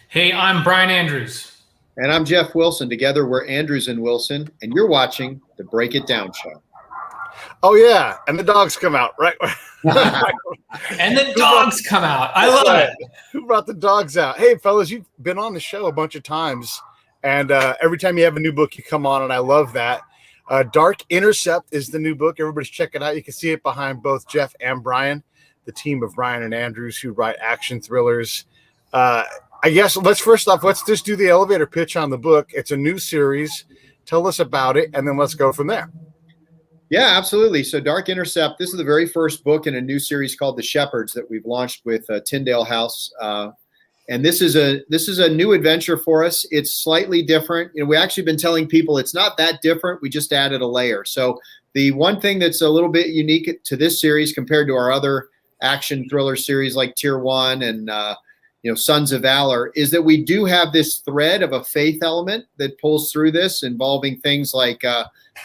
Hey, I'm Brian Andrews. And I'm Jeff Wilson. Together, we're Andrews and Wilson, and you're watching the Break It Down Show. Oh, yeah. And the dogs come out, right? And the dogs come out. I love it. Who brought the dogs out? Hey, fellas, you've been on the show a bunch of times. And every time you have a new book, you come on, and I love that. Dark Intercept is the new book. Everybody's check it out. You can see it behind both Jeff and Brian, the team of Brian and Andrews who write action thrillers. I guess let's just do the elevator pitch on the book. It's a new series. Tell us about it, and then let's go from there. Yeah, absolutely. So Dark Intercept, this is the very first book in a new series called The Shepherds that we've launched with Tyndale House. And this is a new adventure for us. It's slightly different. We actually been telling people it's not that different. We just added a layer. So the one thing that's a little bit unique to this series compared to our other action thriller series like Tier 1 and Sons of Valor is that we do have this thread of a faith element that pulls through this, involving things like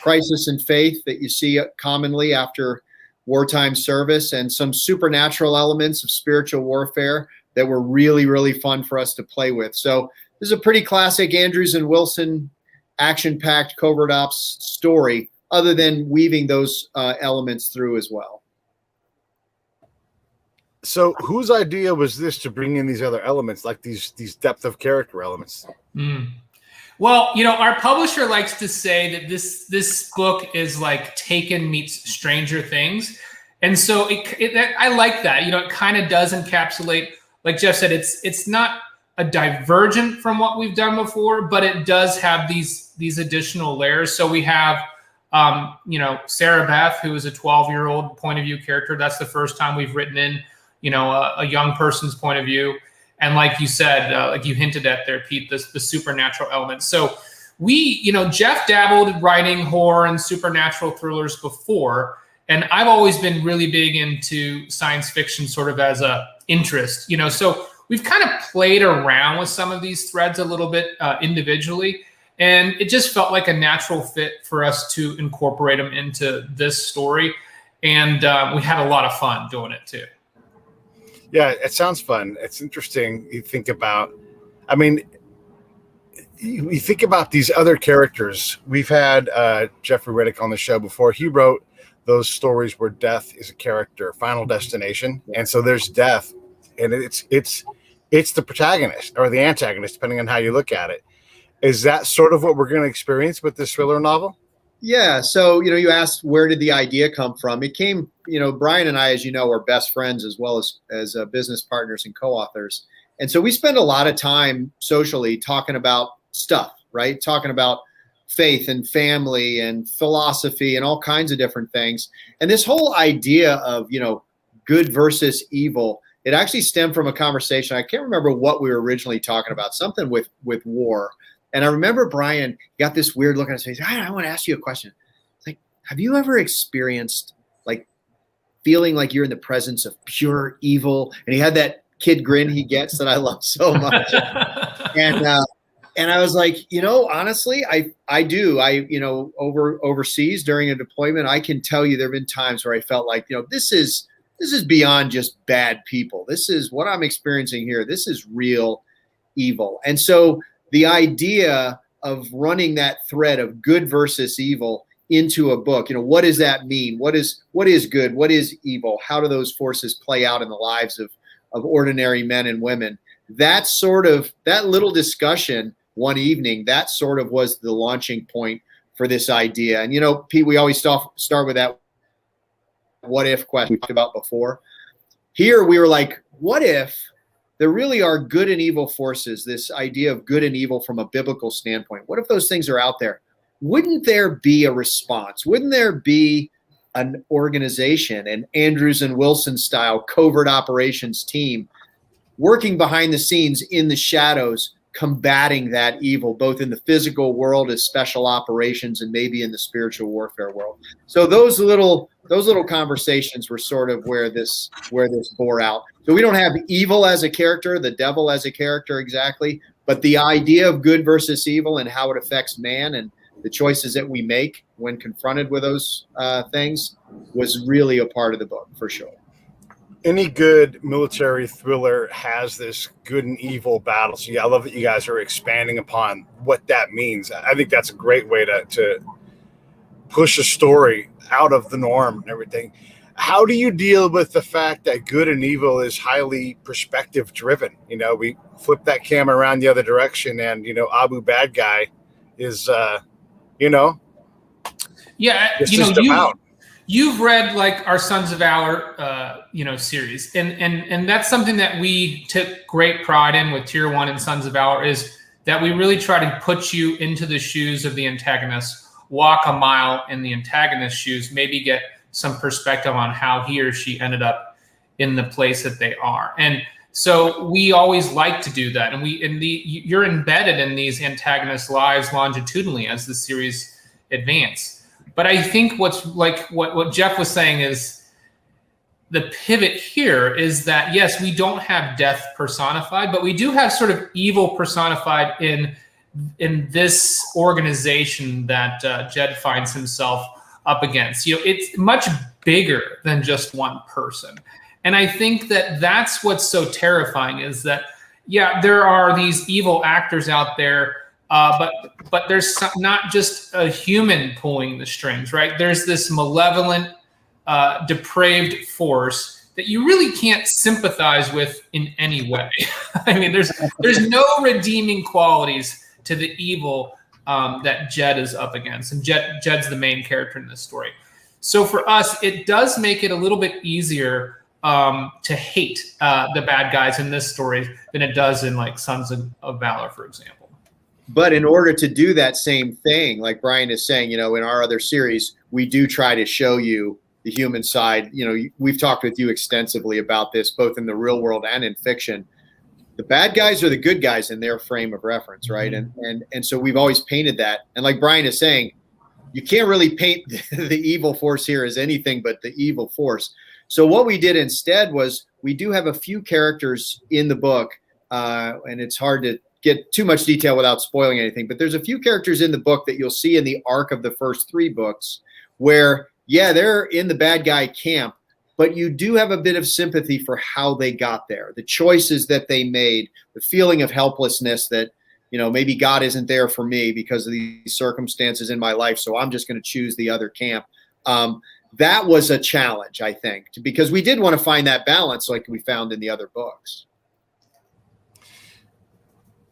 crisis and faith that you see commonly after wartime service, and some supernatural elements of spiritual warfare that were really, really fun for us to play with. So this is a pretty classic Andrews and Wilson action-packed covert ops story, other than weaving those elements through as well. So whose idea was this to bring in these other elements, like these depth of character elements? Well, our publisher likes to say that this book is like Taken meets Stranger Things. And so I like that. It kind of does encapsulate, like Jeff said, it's not a divergent from what we've done before, but it does have these additional layers. So we have Sarah Beth, who is a 12-year-old point of view character. That's the first time we've written in a young person's point of view. And like you said, like you hinted at there, Pete, the supernatural element. So Jeff dabbled writing horror and supernatural thrillers before. And I've always been really big into science fiction sort of as a interest, so we've kind of played around with some of these threads a little bit individually. And it just felt like a natural fit for us to incorporate them into this story. And we had a lot of fun doing it too. Yeah, it sounds fun. It's interesting. You think about these other characters. We've had Jeffrey Reddick on the show before. He wrote those stories where death is a character, Final Destination. And so there's death, and it's the protagonist or the antagonist, depending on how you look at it. Is that sort of what we're going to experience with this thriller novel? Yeah. So, you asked where did the idea come from? It came, Brian and I, as you know, are best friends as well as business partners and co-authors. And so we spend a lot of time socially talking about stuff, right? Talking about faith and family and philosophy and all kinds of different things. And this whole idea of, good versus evil, it actually stemmed from a conversation. I can't remember what we were originally talking about, something with war. And I remember Brian got this weird look on his face. I want to ask you a question. It's like, have you ever experienced like feeling like you're in the presence of pure evil? And he had that kid grin he gets that I love so much. And I was like, honestly, I do. Overseas during a deployment, I can tell you there have been times where I felt like, this is beyond just bad people. This is what I'm experiencing here. This is real evil. And so the idea of running that thread of good versus evil into a book, what does that mean? What is good? What is evil? How do those forces play out in the lives of ordinary men and women? That little discussion one evening, that sort of was the launching point for this idea. And, Pete, we always start with that what if question we talked about before. Here we were like, what if there really are good and evil forces, this idea of good and evil from a biblical standpoint? What if those things are out there? Wouldn't there be a response? Wouldn't there be an organization, an Andrews and Wilson style covert operations team working behind the scenes in the shadows, combating that evil, both in the physical world as special operations and maybe in the spiritual warfare world? So those little conversations were sort of where this bore out. So we don't have evil as a character, the devil as a character exactly, but the idea of good versus evil and how it affects man and the choices that we make when confronted with those things was really a part of the book for sure. Any good military thriller has this good and evil battle. So yeah, I love that you guys are expanding upon what that means. I think that's a great way to push a story out of the norm and everything. How do you deal with the fact that good and evil is highly perspective driven? You know, we flip that camera around the other direction and, you know, Abu bad guy is, you know, Yeah, it's you know, just about. you've read like our Sons of Valor, series, and that's something that we took great pride in with Tier 1 and Sons of Valor, is that we really try to put you into the shoes of the antagonist, walk a mile in the antagonist's shoes, maybe get some perspective on how he or she ended up in the place that they are. And so we always like to do that, and you're embedded in these antagonists' lives longitudinally as the series advance. But I think what's like what Jeff was saying is the pivot here is that, yes, we don't have death personified, but we do have sort of evil personified in this organization that Jed finds himself up against. You know, it's much bigger than just one person. And I think that that's what's so terrifying, is that, yeah, there are these evil actors out there, but there's not just a human pulling the strings, right? There's this malevolent, depraved force that you really can't sympathize with in any way. I mean, there's no redeeming qualities to the evil that Jed is up against, and Jed's the main character in this story. So for us, it does make it a little bit easier to hate the bad guys in this story than it does in like Sons of Valor, for example. But in order to do that same thing, like Brian is saying, you know, in our other series, we do try to show you the human side. You know, we've talked with you extensively about this, both in the real world and in fiction. The bad guys are the good guys in their frame of reference, right? And so we've always painted that. And like Brian is saying, you can't really paint the evil force here as anything but the evil force. So what we did instead was, we do have a few characters in the book, and it's hard to get too much detail without spoiling anything, but there's a few characters in the book that you'll see in the arc of the first 3 books where, yeah, they're in the bad guy camp, but you do have a bit of sympathy for how they got there, the choices that they made, the feeling of helplessness that, you know, maybe God isn't there for me because of these circumstances in my life, so I'm just going to choose the other camp. That was a challenge, I think, because we did want to find that balance like we found in the other books.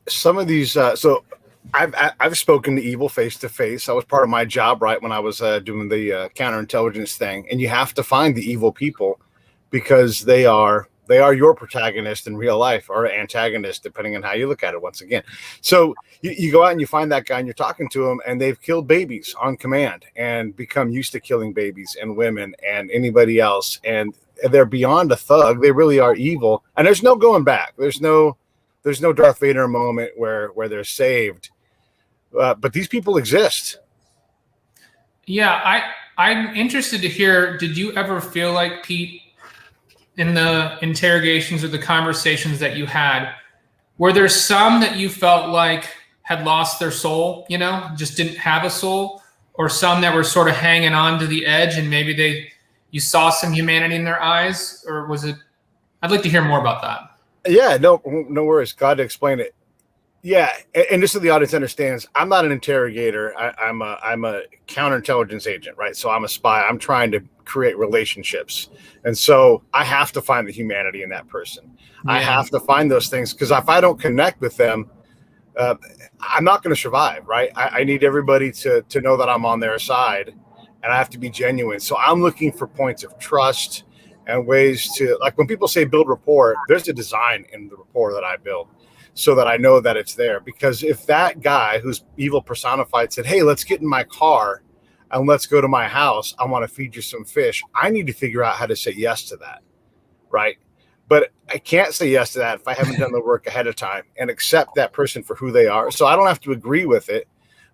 Some of these, so I've spoken to evil face to face. That was part of my job, right, when I was doing the counterintelligence thing. And you have to find the evil people because they are your protagonist in real life, or antagonist, depending on how you look at it. Once again, so you go out and you find that guy and you're talking to him, and they've killed babies on command and become used to killing babies and women and anybody else, and they're beyond a thug. They really are evil, and there's no going back. There's no Darth Vader moment where they're saved, but these people exist. Yeah, I'm interested to hear, did you ever feel like, Pete, in the interrogations or the conversations that you had, were there some that you felt like had lost their soul, you know, just didn't have a soul, or some that were sort of hanging on to the edge and maybe you saw some humanity in their eyes? Or was it, I'd like to hear more about that. Yeah, no worries. Glad to explain it. Yeah, and just so the audience understands, I'm not an interrogator. I'm a counterintelligence agent, right? So I'm a spy. I'm trying to create relationships, and so I have to find the humanity in that person. Yeah. I have to find those things, because if I don't connect with them, I'm not going to survive, right? I need everybody to know that I'm on their side, and I have to be genuine. So I'm looking for points of trust and ways to, like when people say build rapport, there's a design in the rapport that I build so that I know that it's there. Because if that guy who's evil personified said, hey, let's get in my car and let's go to my house, I want to feed you some fish, I need to figure out how to say yes to that, right? But I can't say yes to that if I haven't done the work ahead of time and accept that person for who they are. So I don't have to agree with it,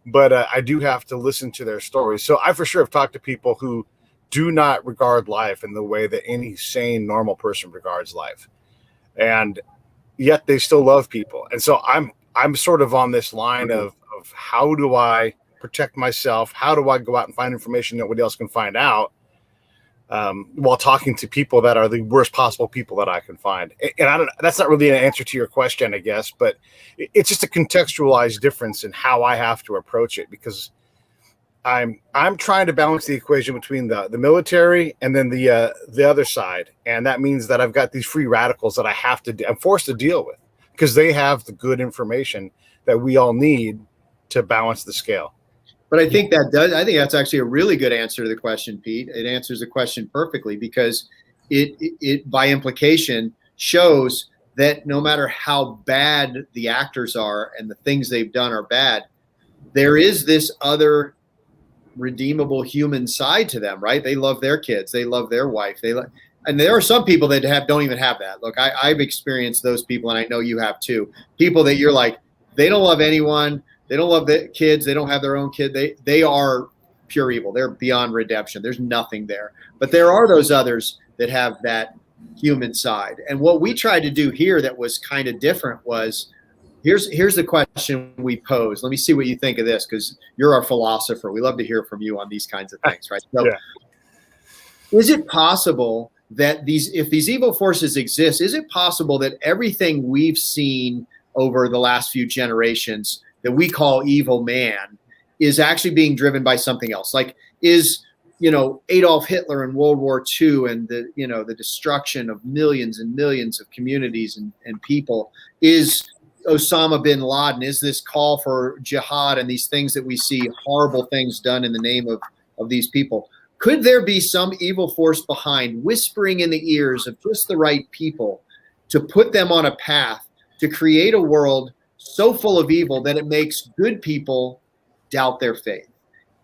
but I do have to listen to their stories. So I for sure have talked to people who do not regard life in the way that any sane, normal person regards life. And yet they still love people. And so I'm sort of on this line of how do I protect myself? How do I go out and find information that nobody else can find out? while talking to people that are the worst possible people that I can find. And I don't, that's not really an answer to your question, I guess, but it's just a contextualized difference in how I have to approach it, because I'm trying to balance the equation between the military and then the other side. And that means that I've got these free radicals that I'm forced to deal with, because they have the good information that we all need to balance the scale. But I think that's actually a really good answer to the question, Pete. It answers the question perfectly, because it by implication shows that no matter how bad the actors are and the things they've done are bad, there is this other redeemable human side to them, right? They love their kids, they love their wife, and there are some people that don't even have that. Look, I've experienced those people, and I know you have too. People that you're like, they don't love anyone, they don't love the kids, they don't have their own kid, they are pure evil, they're beyond redemption, there's nothing there. But there are those others that have that human side. And what we tried to do here that was kind of different was, here's the question we pose. Let me see what you think of this, because you're our philosopher. We love to hear from you on these kinds of things, right? So, Is it possible that if these evil forces exist, is it possible that everything we've seen over the last few generations that we call evil man is actually being driven by something else? Like, is Adolf Hitler in World War II and the destruction of millions and millions of communities and people, is Osama bin Laden, is this call for jihad and these things that we see, horrible things done in the name of these people? Could there be some evil force behind, whispering in the ears of just the right people to put them on a path to create a world so full of evil that it makes good people doubt their faith?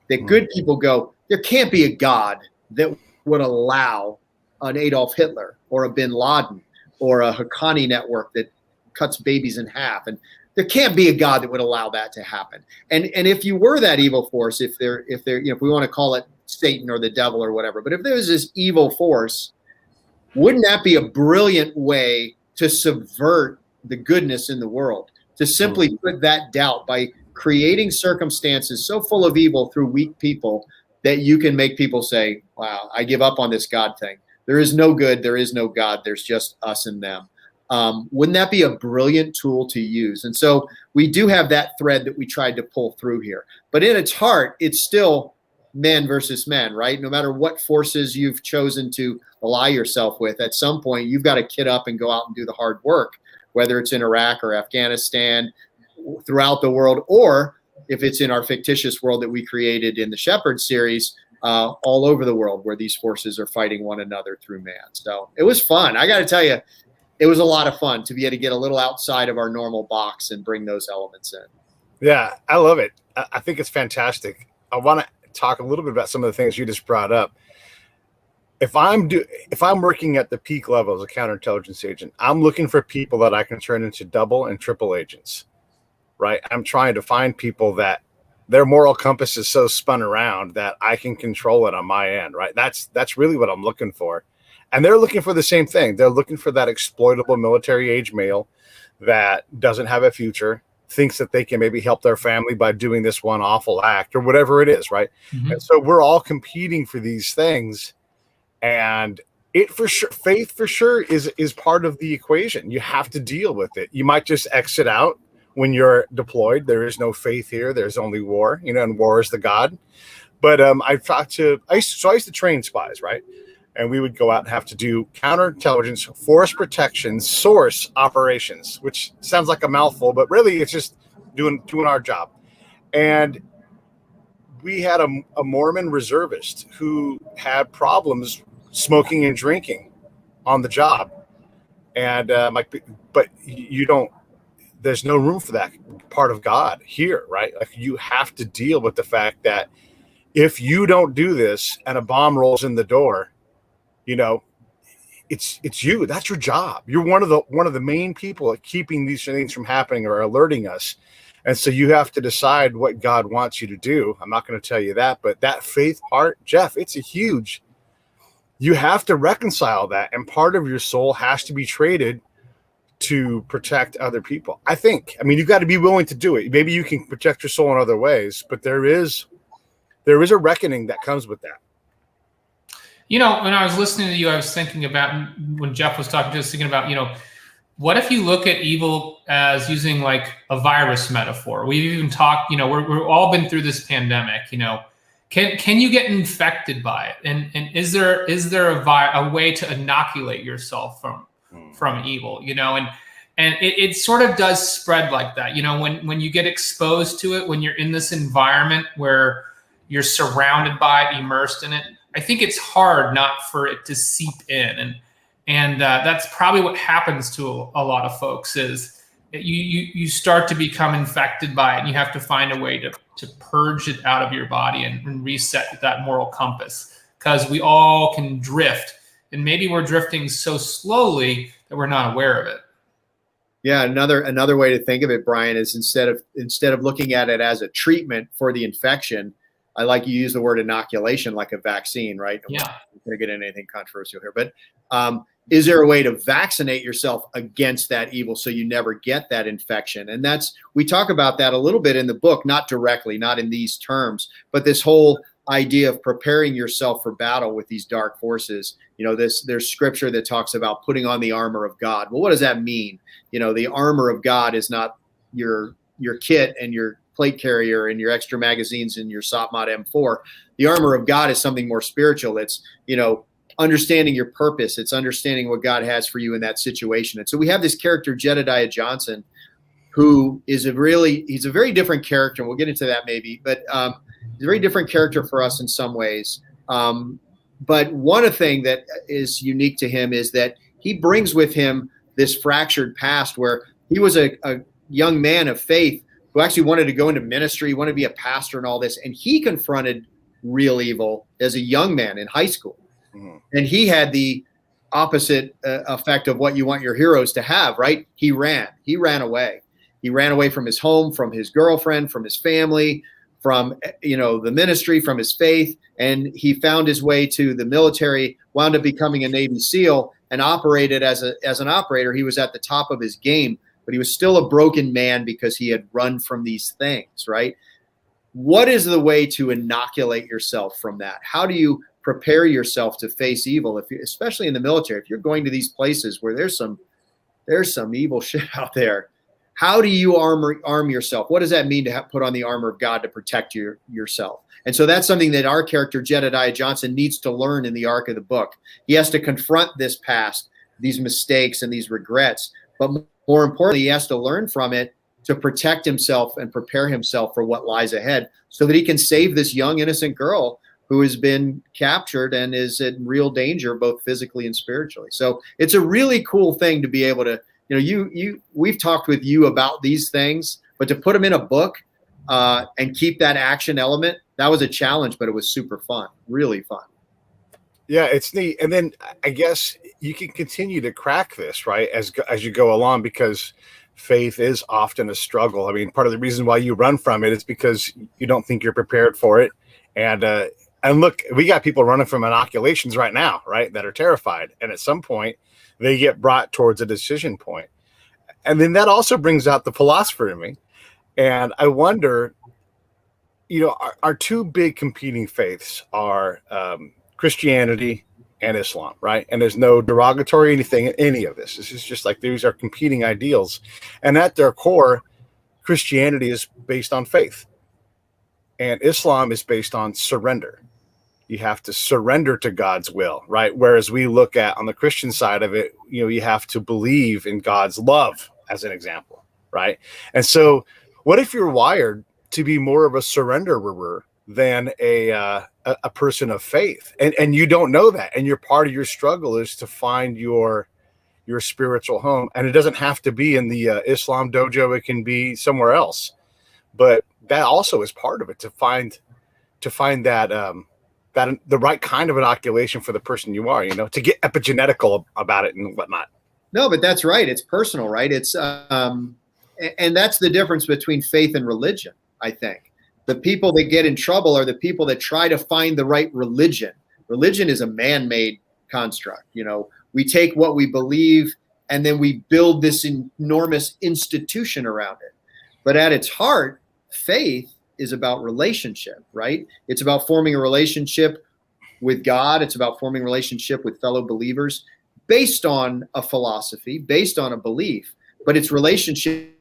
That good people go, there can't be a God that would allow an Adolf Hitler or a bin Laden or a Haqqani network that cuts babies in half. And there can't be a God that would allow that to happen. And if you were that evil force, if we want to call it Satan or the devil or whatever, but if there was this evil force, wouldn't that be a brilliant way to subvert the goodness in the world? To simply put that doubt by creating circumstances so full of evil through weak people that you can make people say, wow, I give up on this God thing. There is no good. There is no God. There's just us and them. Wouldn't that be a brilliant tool to use? And so we do have that thread that we tried to pull through here. But in its heart, it's still men versus men, right? No matter what forces you've chosen to ally yourself with, at some point, you've got to kid up and go out and do the hard work, whether it's in Iraq or Afghanistan, throughout the world, or if it's in our fictitious world that we created in the Shepherd series, all over the world where these forces are fighting one another through man. So it was fun. I got to tell you, it was a lot of fun to be able to get a little outside of our normal box and bring those elements in. Yeah, I love it. I think it's fantastic. I want to talk a little bit about some of the things you just brought up. If I'm working at the peak level as a counterintelligence agent, I'm looking for people that I can turn into double and triple agents, right? I'm trying to find people that their moral compass is so spun around that I can control it on my end, right? That's really what I'm looking for. And they're looking for the same thing. They're looking for that exploitable military age male that doesn't have a future, thinks that they can maybe help their family by doing this one awful act or whatever it is, right? Mm-hmm. And so we're all competing for these things. And faith for sure is part of the equation. You have to deal with it. You might just exit out when you're deployed. There is no faith here. There's only war, and war is the God. But I used to train spies, right? And we would go out and have to do counterintelligence, force protection, source operations, which sounds like a mouthful, but really it's just doing our job. And we had a Mormon reservist who had problems smoking and drinking on the job. And but there's no room for that part of God here, right? Like, you have to deal with the fact that if you don't do this and a bomb rolls in the door, it's you. That's your job. You're one of the main people at keeping these things from happening or alerting us. And so you have to decide what God wants you to do. I'm not going to tell you that, but that faith part, Jeff, it's you have to reconcile that. And part of your soul has to be traded to protect other people. You've got to be willing to do it. Maybe you can protect your soul in other ways, but there is a reckoning that comes with that. You know, when I was listening to you, I was thinking about, when Jeff was talking to us, thinking about, you know, what if you look at evil as using like a virus metaphor? We've even talked, you know, we're all been through this pandemic, you know, can you get infected by it? And is there a way to inoculate yourself from evil, you know? And it sort of does spread like that, you know, when you get exposed to it, when you're in this environment where you're surrounded by it, immersed in it, I think it's hard not for it to seep in. And that's probably what happens to a lot of folks is you start to become infected by it, and you have to find a way to purge it out of your body and reset that moral compass, because we all can drift, and maybe we're drifting so slowly that we're not aware of it. Yeah, another way to think of it, Brian, is instead of looking at it as a treatment for the infection, I like you use the word inoculation like a vaccine, right? Yeah. I'm not going to get into anything controversial here, but is there a way to vaccinate yourself against that evil so you never get that infection? And we talk about that a little bit in the book, not directly, not in these terms, but this whole idea of preparing yourself for battle with these dark forces. You know, there's scripture that talks about putting on the armor of God. Well, what does that mean? You know, the armor of God is not your kit and your plate carrier and your extra magazines and your SOPMOD M4. The armor of God is something more spiritual. It's, you know, understanding your purpose. It's understanding what God has for you in that situation. And so we have this character, Jedidiah Johnson, who is he's a very different character. And we'll get into that maybe, but he's a very different character for us in some ways. But one thing that is unique to him is that he brings with him this fractured past where he was a young man of faith who actually wanted to go into ministry, wanted to be a pastor and all this. And he confronted real evil as a young man in high school. Mm-hmm. And he had the opposite effect of what you want your heroes to have, right? He ran away. He ran away from his home, from his girlfriend, from his family, from, you know, the ministry, from his faith. And he found his way to the military, wound up becoming a Navy SEAL, and operated as an operator. He was at the top of his game, but he was still a broken man because he had run from these things, right? What is the way to inoculate yourself from that? How do you prepare yourself to face evil, especially in the military? If you're going to these places where there's some evil shit out there, how do you arm yourself? What does that mean to put on the armor of God to protect yourself? And so that's something that our character, Jedidiah Johnson, needs to learn in the arc of the book. He has to confront this past, these mistakes and these regrets, but more importantly, he has to learn from it to protect himself and prepare himself for what lies ahead so that he can save this young, innocent girl who has been captured and is in real danger, both physically and spiritually. So it's a really cool thing to be able to, you know, we've talked with you about these things, but to put them in a book and keep that action element, that was a challenge, but it was super fun, really fun. Yeah, it's neat. And then I guess you can continue to crack this, right, as you go along, because faith is often a struggle. I mean, part of the reason why you run from it is because you don't think you're prepared for it. And look, we got people running from inoculations right now, right, that are terrified. And at some point, they get brought towards a decision point. And then that also brings out the philosopher in me. And I wonder, you know, our two big competing faiths are Christianity and Islam, right? And there's no derogatory anything in any of this. This is just like these are competing ideals. And at their core, Christianity is based on faith. And Islam is based on surrender. You have to surrender to God's will, right? Whereas we look at on the Christian side of it, you know, you have to believe in God's love, as an example, right? And so what if you're wired to be more of a surrenderer than a person of faith, and you don't know that, and your part of your struggle is to find your spiritual home, and it doesn't have to be in the Islam dojo; it can be somewhere else. But that also is part of it, to find that that the right kind of inoculation for the person you are, you know, to get epigenetical about it and whatnot. No, but that's right. It's personal, right? It's and that's the difference between faith and religion, I think. The people that get in trouble are the people that try to find the right religion. Religion is a man-made construct. You know, we take what we believe and then we build this enormous institution around it. But at its heart, faith is about relationship, right? It's about forming a relationship with God. It's about forming relationship with fellow believers based on a philosophy, based on a belief, but it's relationship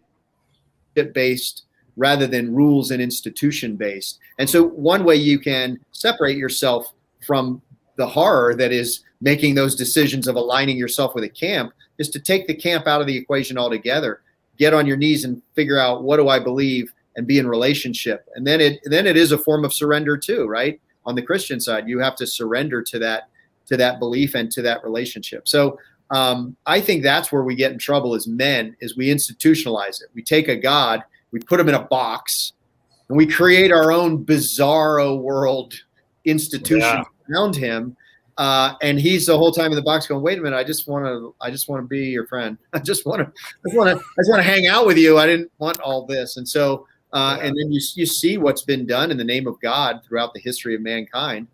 based rather than rules and institution based. And so one way you can separate yourself from the horror that is making those decisions of aligning yourself with a camp is to take the camp out of the equation altogether. Get on your knees and figure out, what do I believe, and be in relationship. And then it is a form of surrender too, right? On the Christian side, you have to surrender to that belief and to that relationship. So I think that's where we get in trouble as men, is we institutionalize it. We take a God, we put him in a box, and we create our own bizarro world institution around him. And he's the whole time in the box going, wait a minute, I just want to be your friend. I just want to hang out with you. I didn't want all this. And so, and then you see what's been done in the name of God throughout the history of mankind.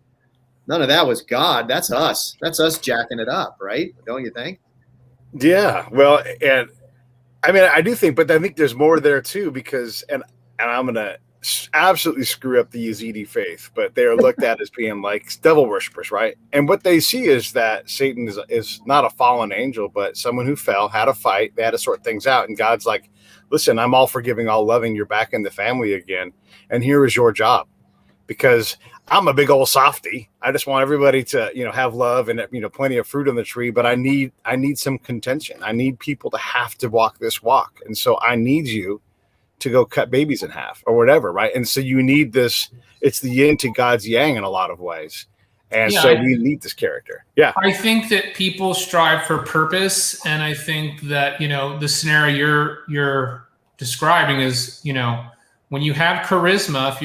None of that was God. That's us. That's us jacking it up, right? Don't you think? Yeah. Well, and I mean, I do think, but I think there's more there too, because, and I'm going to absolutely screw up the Yazidi faith, but they are looked at as being like devil worshippers, right? And what they see is that Satan is not a fallen angel, but someone who fell, had a fight, they had to sort things out. And God's like, listen, I'm all forgiving, all loving. You're back in the family again. And here is your job, because I'm a big old softy. I just want everybody to, have love and, plenty of fruit on the tree, but I need some contention. I need people to have to walk this walk. And so I need you to go cut babies in half or whatever. Right. And so you need this, it's the yin to God's yang in a lot of ways. And so we need this character. Yeah. I think that people strive for purpose. And I think that, the scenario you're describing is, when you have charisma,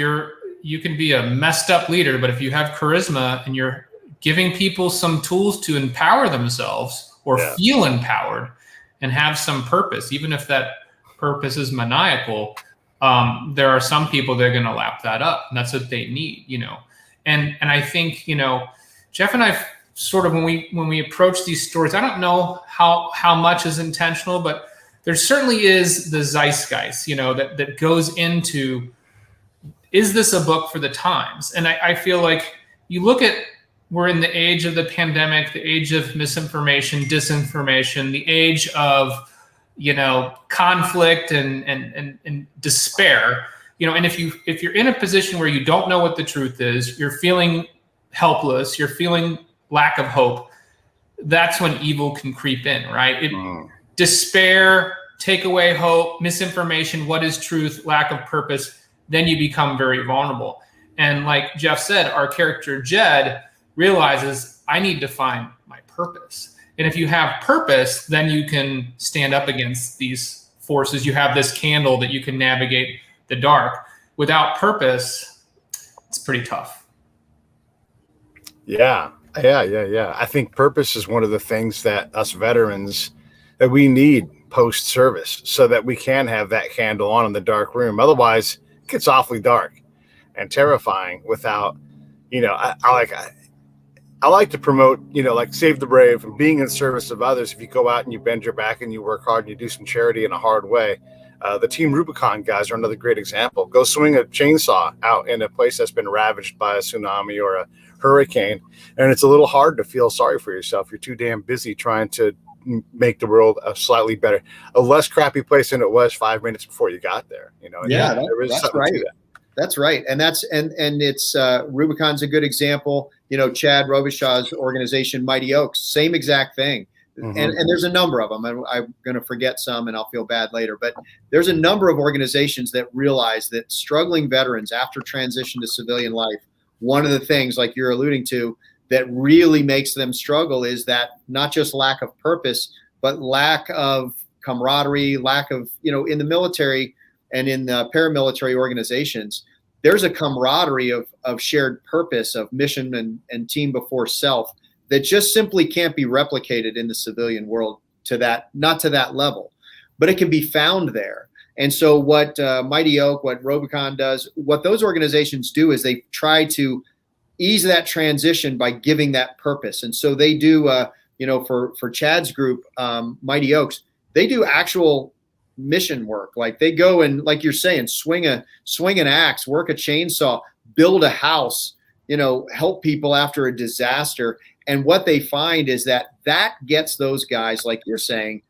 you can be a messed up leader, but if you have charisma and you're giving people some tools to empower themselves or feel empowered and have some purpose, even if that purpose is maniacal, there are some people that are going to lap that up, and that's what they need, And I think, Jeff and I sort of, when we approach these stories, I don't know how much is intentional, but there certainly is the zeitgeist, that goes into, is this a book for the times? And I feel like you look at, we're in the age of the pandemic, the age of misinformation, disinformation, the age of, conflict and despair, and if you're in a position where you don't know what the truth is, you're feeling helpless, you're feeling lack of hope, that's when evil can creep in, right? Despair, take away hope, misinformation, what is truth, lack of purpose, then you become very vulnerable. And like Jeff said, our character Jed realizes, I need to find my purpose. And if you have purpose, then you can stand up against these forces. You have this candle that you can navigate the dark. Without purpose, it's pretty tough. Yeah. I think purpose is one of the things that us veterans, that we need post-service, so that we can have that candle on in the dark room. Otherwise, it gets awfully dark and terrifying without, I like to promote, like Save the Brave and being in service of others. If you go out and you bend your back and you work hard and you do some charity in a hard way, the Team Rubicon guys are another great example. Go swing a chainsaw out in a place that's been ravaged by a tsunami or a hurricane, and it's a little hard to feel sorry for yourself. You're too damn busy trying to make the world a slightly better, a less crappy place than it was 5 minutes before you got there. That's right. That's right. And it's Rubicon's a good example. Chad Robishaw's organization, Mighty Oaks, same exact thing. Mm-hmm. And there's a number of them. I'm going to forget some and I'll feel bad later. But there's a number of organizations that realize that struggling veterans after transition to civilian life, one of the things, like you're alluding to, that really makes them struggle is that not just lack of purpose, but lack of camaraderie, lack of, in the military and in the paramilitary organizations, there's a camaraderie of shared purpose, of mission and team before self that just simply can't be replicated in the civilian world not to that level, but it can be found there. And so what Mighty Oak, what Rubicon does, what those organizations do is they try to ease that transition by giving that purpose. And so they do, for Chad's group, Mighty Oaks, they do actual mission work. Like they go and, like you're saying, swing an axe, work a chainsaw, build a house, help people after a disaster. And what they find is that gets those guys, like you're saying,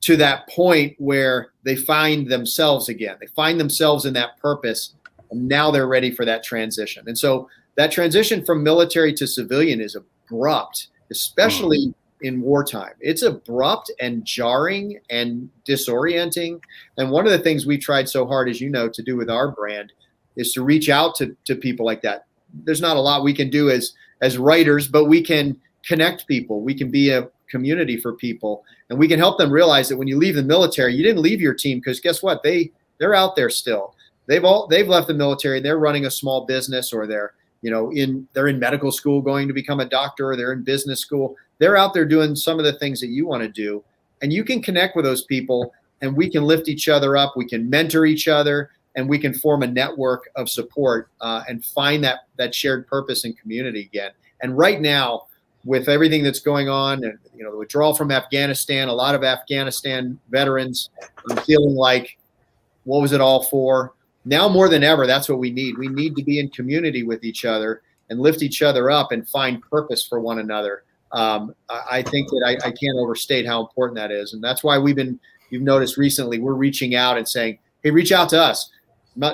to that point where they find themselves again. They find themselves in that purpose, and now they're ready for that transition. And so that transition from military to civilian is abrupt, especially in wartime. It's abrupt and jarring and disorienting. And one of the things we tried so hard, as you know, to do with our brand is to reach out to people like that. There's not a lot we can do as writers, but we can connect people. We can be a community for people, and we can help them realize that when you leave the military, you didn't leave your team, because guess what? They're out there still. They've left the military. They're running a small business, or they're in medical school going to become a doctor, or they're in business school. They're out there doing some of the things that you want to do, and you can connect with those people, and we can lift each other up. We can mentor each other, and we can form a network of support and find that shared purpose and community again. And right now, with everything that's going on, and the withdrawal from Afghanistan, a lot of Afghanistan veterans are feeling like, what was it all for? Now more than ever, that's what we need. We need to be in community with each other and lift each other up and find purpose for one another. I think that I can't overstate how important that is. And that's why you've noticed recently, we're reaching out and saying, hey, reach out to us.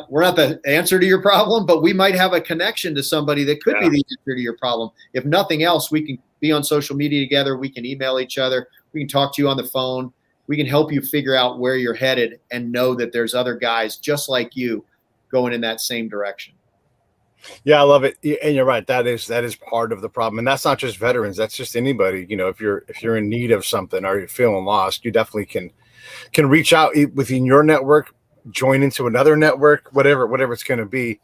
We're not the answer to your problem, but we might have a connection to somebody that could be the answer to your problem. If nothing else, we can be on social media together. We can email each other. We can talk to you on the phone. We can help you figure out where you're headed and know that there's other guys just like you going in that same direction. Yeah, I love it. And you're right. That is part of the problem. And that's not just veterans. That's just anybody. If you're in need of something or you're feeling lost, you definitely can reach out within your network, join into another network, whatever it's going to be.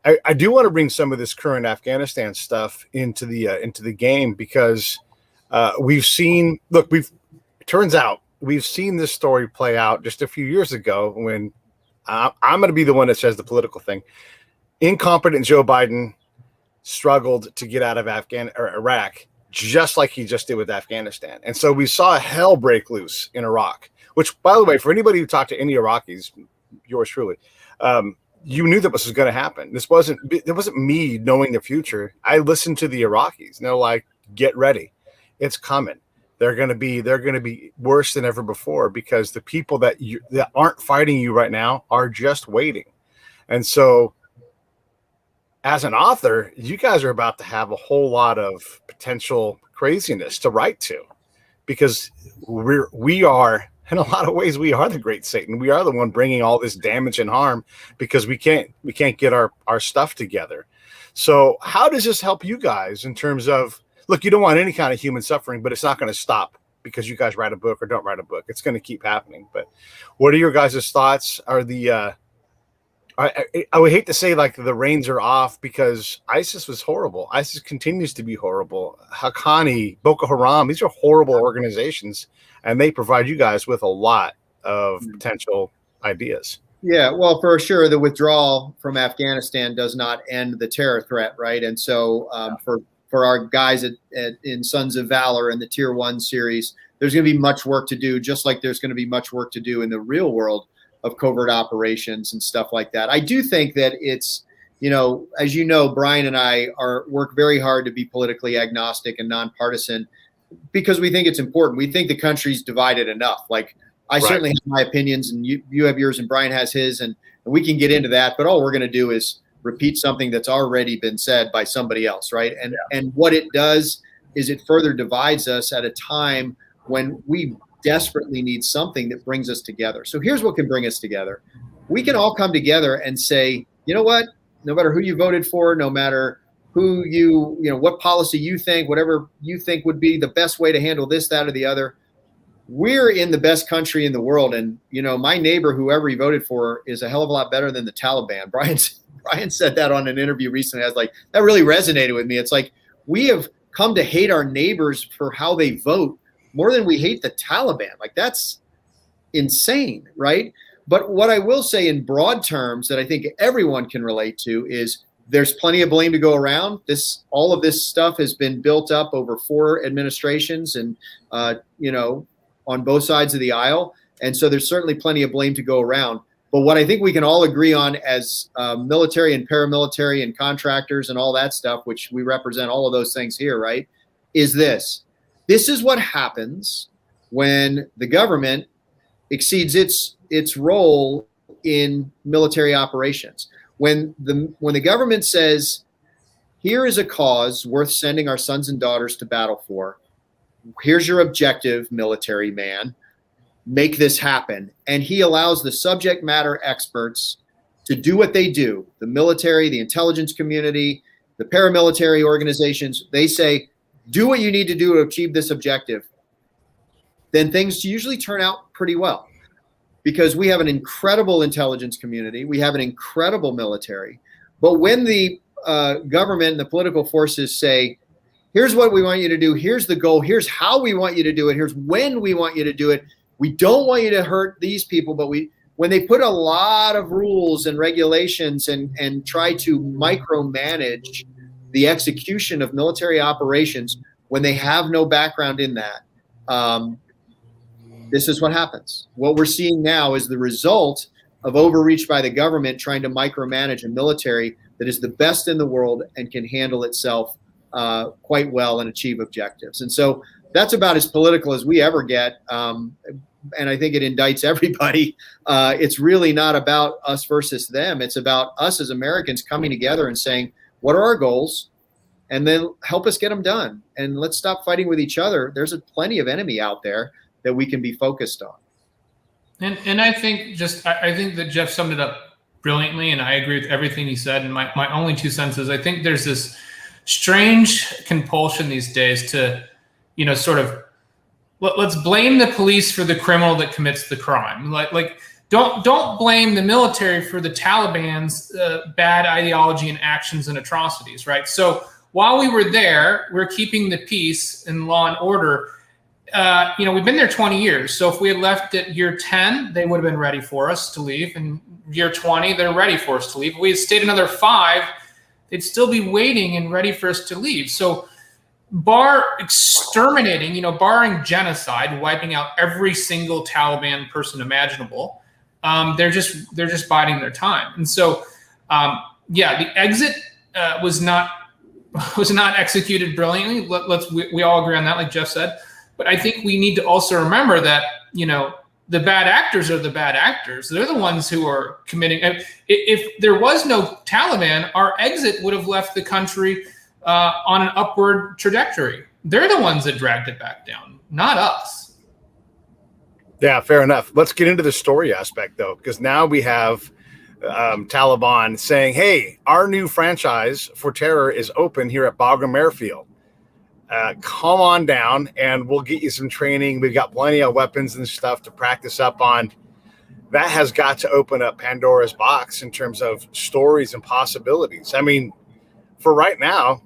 I do want to bring some of this current Afghanistan stuff into the game, because we've seen this story play out just a few years ago when I'm going to be the one that says the political thing. Incompetent Joe Biden struggled to get out of Iraq, just like he just did with Afghanistan. And so we saw hell break loose in Iraq, which, by the way, for anybody who talked to any Iraqis, yours truly, you knew that this was going to happen. It wasn't me knowing the future. I listened to the Iraqis, and they're like, get ready. It's coming. They're going to be worse than ever before, because the people that aren't fighting you right now are just waiting. And so as an author, you guys are about to have a whole lot of potential craziness to write to, because we are, in a lot of ways, we are the great Satan. We are the one bringing all this damage and harm, because we can't get our stuff together. So how does this help you guys in terms of, look, you don't want any kind of human suffering, but it's not going to stop because you guys write a book or don't write a book. It's going to keep happening. But what are your guys' thoughts? Are I would hate to say like the reins are off, because ISIS was horrible. ISIS continues to be horrible. Haqqani, Boko Haram, these are horrible organizations, and they provide you guys with a lot of potential ideas. Yeah, well, for sure, the withdrawal from Afghanistan does not end the terror threat, right? And so for our guys in Sons of Valor and the Tier 1 series, there's going to be much work to do, just like there's going to be much work to do in the real world of covert operations and stuff like that. I do think that it's, as you know, Brian and I work very hard to be politically agnostic and nonpartisan, because we think it's important. We think the country's divided enough. Like, I certainly have my opinions, and you have yours, and Brian has his, and we can get into that. But all we're going to do is repeat something that's already been said by somebody else, right? And what it does is it further divides us at a time when we desperately need something that brings us together. So here's what can bring us together. We can all come together and say, you know what? No matter who you voted for, no matter who what policy you think, whatever you think would be the best way to handle this, that, or the other, we're in the best country in the world. And, my neighbor, whoever he voted for, is a hell of a lot better than the Taliban. Brian said that on an interview recently. I was like, that really resonated with me. It's like, we have come to hate our neighbors for how they vote more than we hate the Taliban. Like, that's insane, right? But what I will say in broad terms that I think everyone can relate to is there's plenty of blame to go around. All of this stuff has been built up over 4 administrations and, on both sides of the aisle. And so there's certainly plenty of blame to go around. But what I think we can all agree on as military and paramilitary and contractors and all that stuff, which we represent all of those things here, right, is this. This is what happens when the government exceeds its role in military operations. When the government says, here is a cause worth sending our sons and daughters to battle for. Here's your objective, military man. Make this happen. And he allows the subject matter experts to do what they do. The military, the intelligence community, the paramilitary organizations, they say, do what you need to do to achieve this objective. Then things usually turn out pretty well, because we have an incredible intelligence community. We have an incredible military. But when the government and the political forces say, here's what we want you to do, here's the goal, here's how we want you to do it, here's when we want you to do it, we don't want you to hurt these people, but when they put a lot of rules and regulations and try to micromanage the execution of military operations when they have no background in that, this is what happens. What we're seeing now is the result of overreach by the government trying to micromanage a military that is the best in the world and can handle itself quite well and achieve objectives. And so that's about as political as we ever get. And I think it indicts everybody. It's really not about us versus them. It's about us as Americans coming together and saying, what are our goals? And then help us get them done. And let's stop fighting with each other. There's plenty of enemy out there that we can be focused on. And I think I think that Jeff summed it up brilliantly, and I agree with everything he said. And my only 2 cents is I think there's this strange compulsion these days to, sort of let's blame the police for the criminal that commits the crime. Like don't blame the military for the Taliban's bad ideology and actions and atrocities, right? So while we were there, we're keeping the peace and law and order. We've been there 20 years. So if we had left at year 10, they would have been ready for us to leave. And year 20, they're ready for us to leave. If we had stayed another 5, they'd still be waiting and ready for us to leave. So bar exterminating, barring genocide, wiping out every single Taliban person imaginable, they're just biding their time. And so, the exit was not executed brilliantly. We all agree on that, like Jeff said. But I think we need to also remember that, the bad actors are the bad actors. They're the ones who are committing. If there was no Taliban, our exit would have left the country on an upward trajectory. They're the ones that dragged it back down, not us. Yeah, fair enough. Let's get into the story aspect, though, because now we have Taliban saying, hey, our new franchise for terror is open here at Bagram Airfield. Come on down and we'll get you some training. We've got plenty of weapons and stuff to practice up on. That has got to open up Pandora's box in terms of stories and possibilities. I mean, for right now,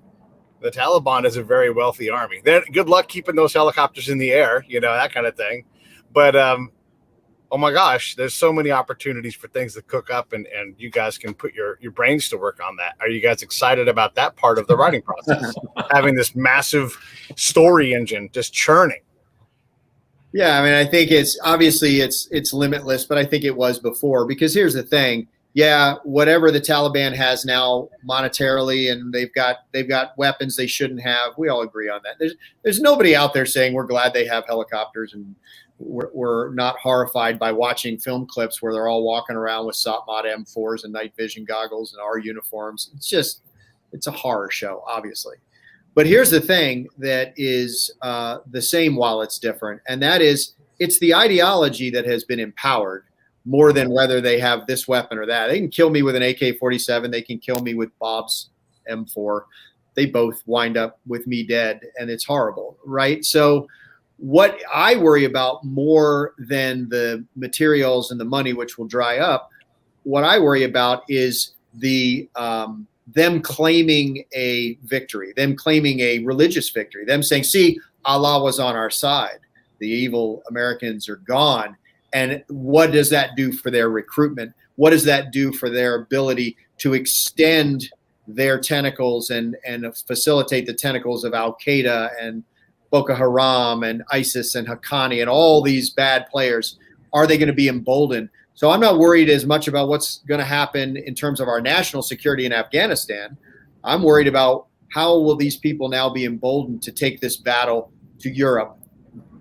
the Taliban is a very wealthy army. Good luck keeping those helicopters in the air, that kind of thing. But oh my gosh, there's so many opportunities for things to cook up, and you guys can put your brains to work on that. Are you guys excited about that part of the writing process? Having this massive story engine just churning. Yeah, I mean, I think it's obviously it's limitless, but I think it was before, because here's the thing. Yeah, whatever the Taliban has now monetarily, and they've got weapons they shouldn't have. We all agree on that. There's nobody out there saying we're glad they have helicopters, and we're not horrified by watching film clips where they're all walking around with SOTMOD M4s and night vision goggles and our uniforms. It's a horror show, obviously. But here's the thing that is the same while it's different, and that is it's the ideology that has been empowered more than whether they have this weapon or that. They can kill me with an AK-47. They can kill me with Bob's M4. They both wind up with me dead, and it's horrible, right? So what I worry about more than the materials and the money, which will dry up, what I worry about is the them claiming a victory, them claiming a religious victory, them saying, see, Allah was on our side. The evil Americans are gone. And what does that do for their recruitment? What does that do for their ability to extend their tentacles and facilitate the tentacles of Al-Qaeda and Boko Haram and ISIS and Haqqani and all these bad players? are they going to be emboldened? So I'm not worried as much about what's going to happen in terms of our national security in Afghanistan. I'm worried about how will these people now be emboldened to take this battle to Europe,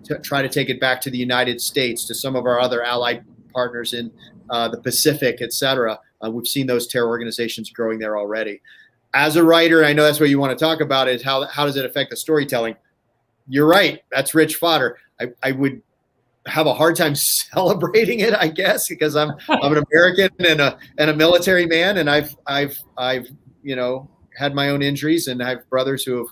to try to take it back to the United States, to some of our other allied partners in the Pacific, et cetera. We've seen those terror organizations growing there already. As a writer, and I know that's what you want to talk about, is how does it affect the storytelling? You're right. That's rich fodder. I would have a hard time celebrating it, I guess, because I'm an American and a military man, and I've had my own injuries, and I have brothers who have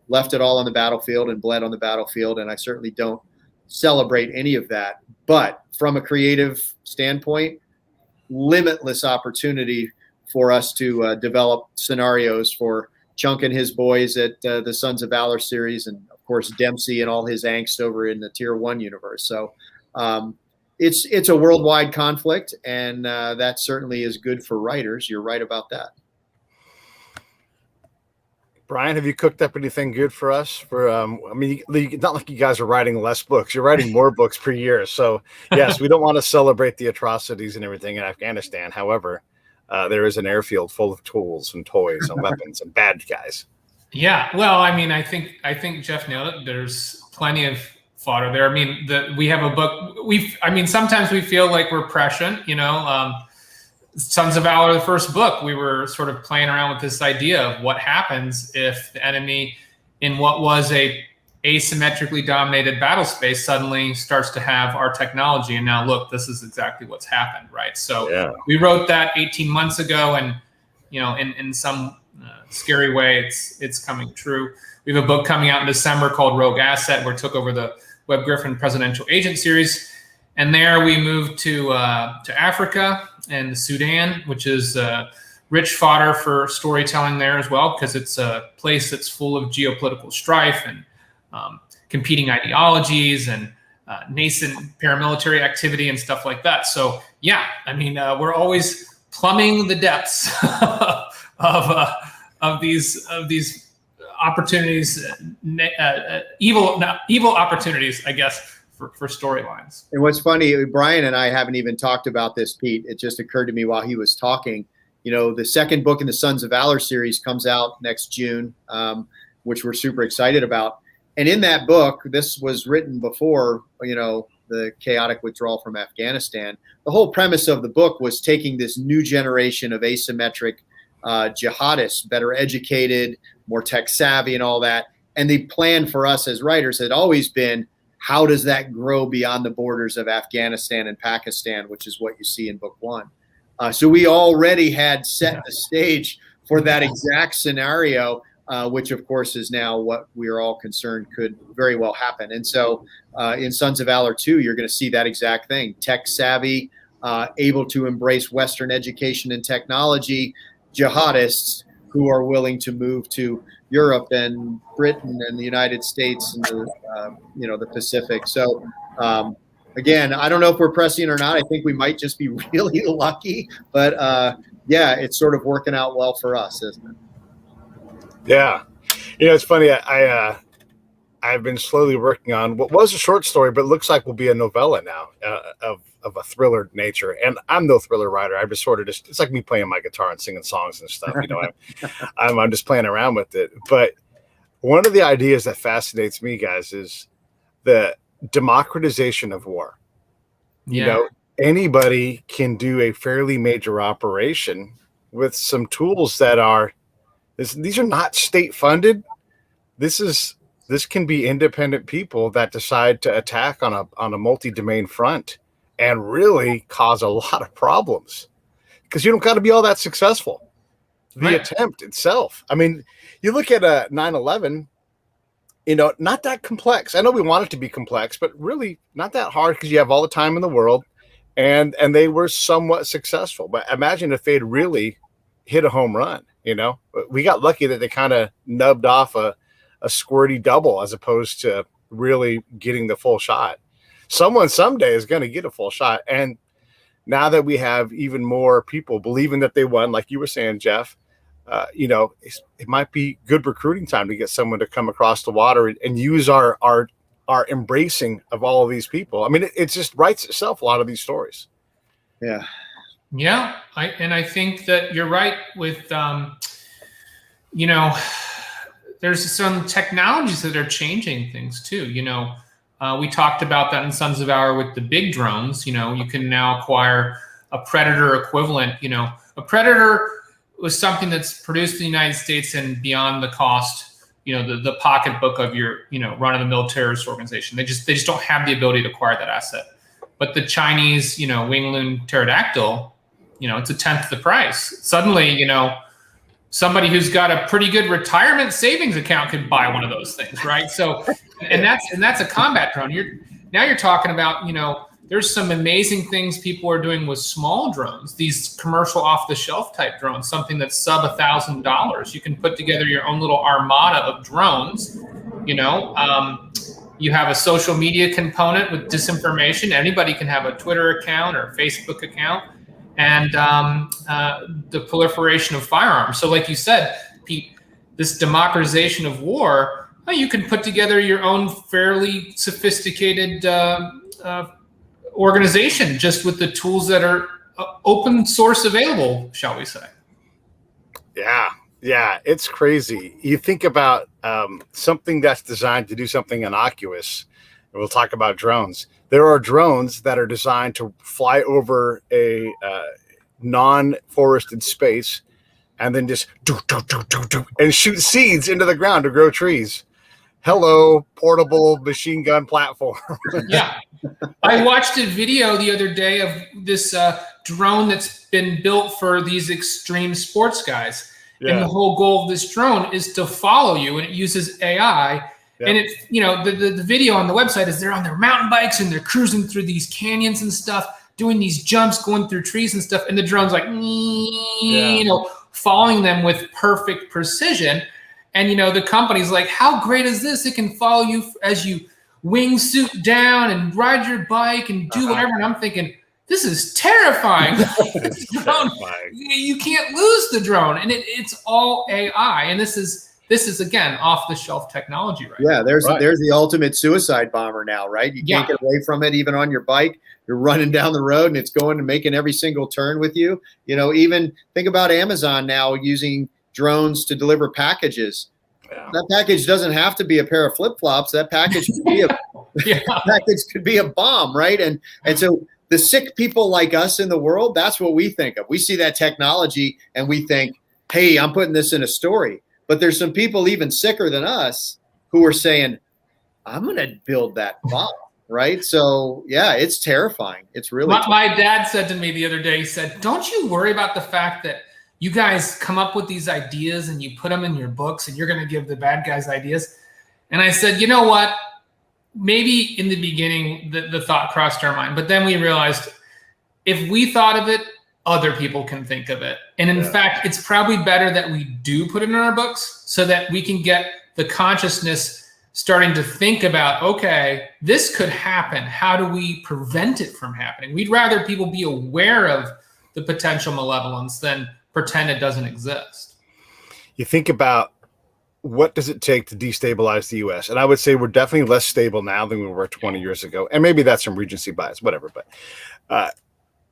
left it all on the battlefield and bled on the battlefield, and I certainly don't celebrate any of that. But from a creative standpoint, limitless opportunity for us to develop scenarios for Chunk and his boys at the Sons of Valor series, and of course Dempsey and all his angst over in the Tier 1 universe. So it's a worldwide conflict, and that certainly is good for writers. You're right about that. Brian, have you cooked up anything good for us? For not like you guys are writing less books. You're writing more books per year. So yes, we don't want to celebrate the atrocities and everything in Afghanistan. However, there is an airfield full of tools and toys and weapons and bad guys. Yeah, well, I mean, I think Jeff nailed it. There's plenty of fodder there. I mean, we have a book. Sometimes we feel like we're prescient, Sons of Valor, the first book, we were sort of playing around with this idea of what happens if the enemy in what was a asymmetrically dominated battle space suddenly starts to have our technology. And now look, this is exactly what's happened, right? So we wrote that 18 months ago, and, in some scary way, it's coming true. We have a book coming out in December called Rogue Asset, where we took over the Webb Griffin Presidential Agent series. And there we moved to Africa and the Sudan, which is rich fodder for storytelling there as well, because it's a place that's full of geopolitical strife and competing ideologies and nascent paramilitary activity and stuff like that. So yeah, we're always plumbing the depths of these opportunities, evil opportunities, I guess, for storylines. And what's funny, Brian and I haven't even talked about this, Pete. It just occurred to me while he was talking. The second book in the Sons of Valor series comes out next June, which we're super excited about. And in that book, this was written before, the chaotic withdrawal from Afghanistan. The whole premise of the book was taking this new generation of asymmetric jihadists, better educated, more tech savvy and all that. And the plan for us as writers had always been, how does that grow beyond the borders of Afghanistan and Pakistan, which is what you see in book one. So we already had set the stage for that exact scenario, which of course is now what we are all concerned could very well happen. And so in Sons of Valor 2, you're going to see that exact thing. Tech savvy, able to embrace Western education and technology, jihadists who are willing to move to Europe and Britain and the United States and the Pacific. So again, I don't know if we're prescient or not. I think we might just be really lucky, but it's sort of working out well for us, isn't it? Yeah. It's funny. I've been slowly working on what was a short story, but looks like will be a novella now of a thriller nature. And I'm no thriller writer. I just it's like me playing my guitar and singing songs and stuff. I'm just playing around with it. But one of the ideas that fascinates me, guys, is the democratization of war. Yeah. Anybody can do a fairly major operation with some tools that are, these are not state funded. This can be independent people that decide to attack on a multi-domain front and really cause a lot of problems, because you don't got to be all that successful. The attempt itself. You look at 9/11, not that complex. I know we want it to be complex, but really not that hard, because you have all the time in the world, and they were somewhat successful. But imagine if they'd really hit a home run. We got lucky that they kind of nubbed off a squirty double as opposed to really getting the full shot. Someone someday is going to get a full shot. And now that we have even more people believing that they won, like you were saying, Jeff, it might be good recruiting time to get someone to come across the water and use our are embracing of all of these people. I mean, it just writes itself, a lot of these stories. Yeah. Yeah. I think that you're right with, there's some technologies that are changing things too. We talked about that in Sons of Our with the big drones. You can now acquire a Predator equivalent. A Predator was something that's produced in the United States and beyond the cost, the pocketbook of your, run-of-the-mill terrorist organization. They just don't have the ability to acquire that asset. But the Chinese, wing loon pterodactyl, it's a tenth the price. Suddenly, somebody who's got a pretty good retirement savings account could buy one of those things, right? So, and that's a combat drone. You're talking about, there's some amazing things people are doing with small drones, these commercial off-the-shelf type drones, something that's sub $1,000. You can put together your own little armada of drones. You have a social media component with disinformation. Anybody can have a Twitter account or Facebook account, and the proliferation of firearms. So like you said, Pete, this democratization of war, you can put together your own fairly sophisticated organization just with the tools that are open source available, shall we say. Yeah, it's crazy. You think about something that's designed to do something innocuous, and we'll talk about drones. There are drones that are designed to fly over a non-forested space and then just do, and shoot seeds into the ground to grow trees. Hello, portable machine gun platform. Yeah. I watched a video the other day of this drone that's been built for these extreme sports guys. Yeah. And the whole goal of this drone is to follow you, and it uses AI. Yep. And it, the video on the website is they're on their mountain bikes and they're cruising through these canyons and stuff, doing these jumps, going through trees and stuff. And the drone's like, following them with perfect precision. And, the company's like, how great is this? It can follow you as you wingsuit down and ride your bike and do whatever. And I'm thinking, this is terrifying. You can't lose the drone. And it's all AI. And this is again, off the shelf technology, right? Yeah, there's the ultimate suicide bomber now, right? You can't get away from it even on your bike. You're running down the road and it's going and making every single turn with you. Even think about Amazon now using drones to deliver packages. Yeah. That package doesn't have to be a pair of flip-flops. That package could be package could be a bomb, right? And so the sick people like us in the world, that's what we think of. We see that technology and we think, hey, I'm putting this in a story. But there's some people even sicker than us who are saying, I'm going to build that bomb, right? So, yeah, it's terrifying. It's really my dad said to me the other day, he said, don't you worry about the fact that you guys come up with these ideas and you put them in your books and you're going to give the bad guys ideas. And I said, you know what? Maybe in the beginning, the thought crossed our mind, but then we realized if we thought of it, other people can think of it. And in fact, it's probably better that we do put it in our books so that we can get the consciousness starting to think about, okay, this could happen. How do we prevent it from happening? We'd rather people be aware of the potential malevolence than pretend it doesn't exist. You think about what does it take to destabilize the U.S.? And I would say we're definitely less stable now than we were 20 years ago. And maybe that's some Regency bias, whatever. But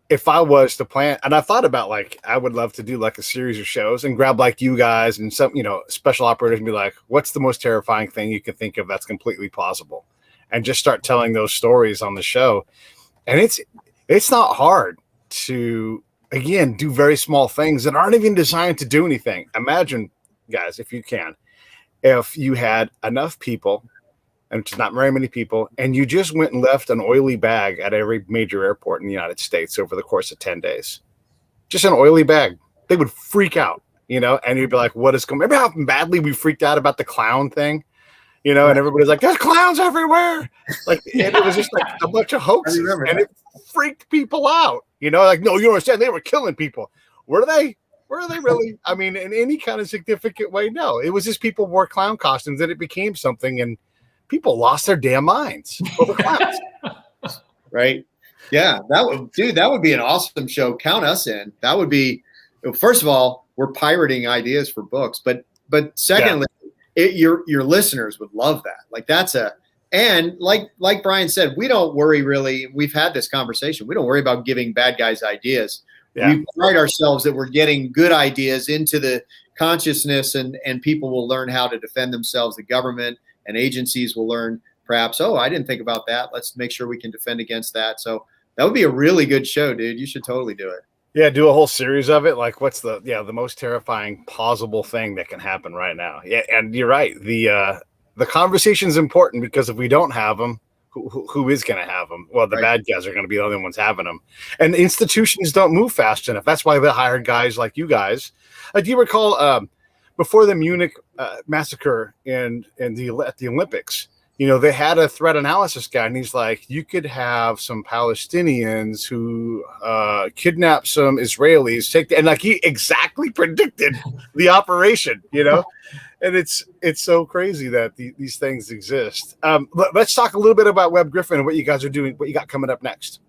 if I was to plan, and I thought about I would love to do like a series of shows and grab like you guys and some, special operators and be like, what's the most terrifying thing you can think of that's completely plausible? And just start telling those stories on the show. And it's not hard to, again, do very small things that aren't even designed to do anything. Imagine, guys, if you can, if you had enough people, and it's not very many people, and you just went and left an oily bag at every major airport in the United States over the course of 10 days. Just an oily bag. They would freak out, and you'd be like, what is going on? Remember how badly we freaked out about the clown thing? And everybody's like, there's clowns everywhere. And it was just like a bunch of hoaxes. And it freaked people out. No, you don't understand. They were killing people. Were they? Were they really? I mean, in any kind of significant way, no. It was just people wore clown costumes and it became something, and people lost their damn minds over clowns. Right? Yeah, that would be an awesome show. Count us in. That would be, first of all, we're pirating ideas for books, but secondly, your listeners would love that. And like Brian said, we don't worry really. We've had this conversation. We don't worry about giving bad guys ideas. Yeah. We pride ourselves that we're getting good ideas into the consciousness, and people will learn how to defend themselves. The government and agencies will learn perhaps, oh, I didn't think about that. Let's make sure we can defend against that. So that would be a really good show, dude. You should totally do it. Yeah, do a whole series of it. Like, what's the most terrifying plausible thing that can happen right now? Yeah, and you're right. The conversation is important, because if we don't have them, who is going to have them? Well, the bad guys are going to be the only ones having them. And institutions don't move fast enough. That's why they hired guys like you guys. Do you recall before the Munich massacre at the Olympics? They had a threat analysis guy, and he's like, you could have some Palestinians who kidnap some Israelis, and like he exactly predicted the operation, and it's so crazy that these things exist. Let's talk a little bit about Webb Griffin and what you guys are doing, what you got coming up next.